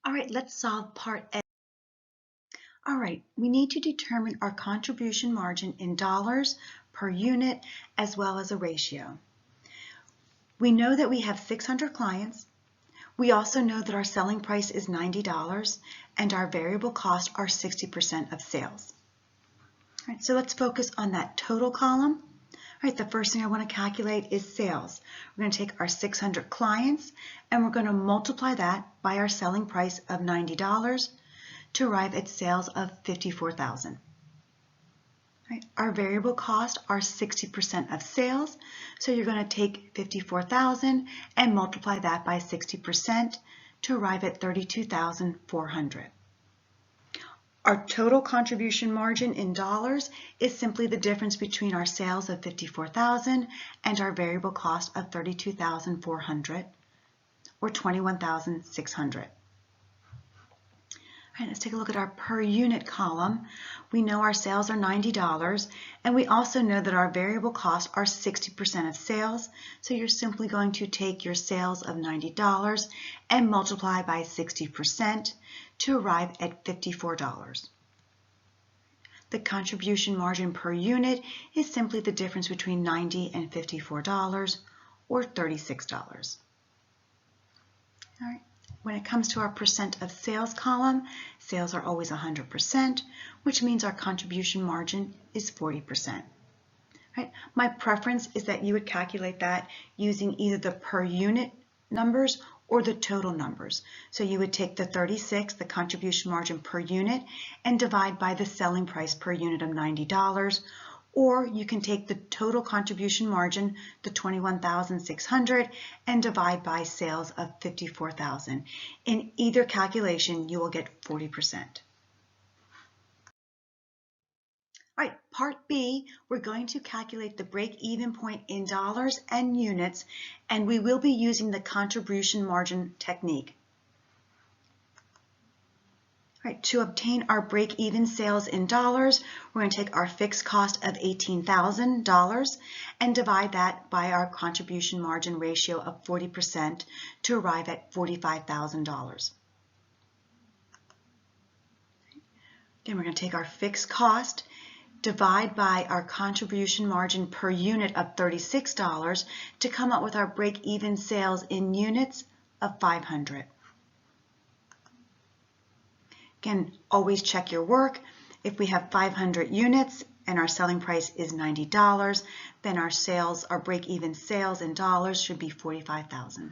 All right, let's solve part A. All right, we need to determine our contribution margin in dollars per unit as well as a ratio. We know that we have 600 clients. We also know that our selling price is $90 and our variable costs are 60% of sales. All right, so let's focus on that total column. All right, the first thing I want to calculate is sales. We're going to take our 600 clients and we're going to multiply that by our selling price of $90 to arrive at sales of $54,000. Right, our variable costs are 60% of sales, so you're going to take $54,000 and multiply that by 60% to arrive at $32,400. Our total contribution margin in dollars is simply the difference between our sales of $54,000 and our variable cost of $32,400, or $21,600. All right, let's take a look at our per unit column. We know our sales are $90, and we also know that our variable costs are 60% of sales, so you're simply going to take your sales of $90 and multiply by 60% to arrive at $54. The contribution margin per unit is simply the difference between $90 and $54, or $36. All right. When it comes to our percent of sales column, sales are always 100%, which means our contribution margin is 40%. Right? My preference is that you would calculate that using either the per unit numbers or the total numbers. So you would take the 36, the contribution margin per unit, and divide by the selling price per unit of $90. Or you can take the total contribution margin, the $21,600, and divide by sales of $54,000. In either calculation, you will get 40%. All right, part B, we're going to calculate the break-even point in dollars and units, and we will be using the contribution margin technique. All right, to obtain our break-even sales in dollars, we're going to take our fixed cost of $18,000 and divide that by our contribution margin ratio of 40% to arrive at $45,000. Again, we're going to take our fixed cost, divide by our contribution margin per unit of $36 to come up with our break-even sales in units of 500. Again, always check your work. If we have 500 units and our selling price is $90, then our break-even sales in dollars should be $45,000.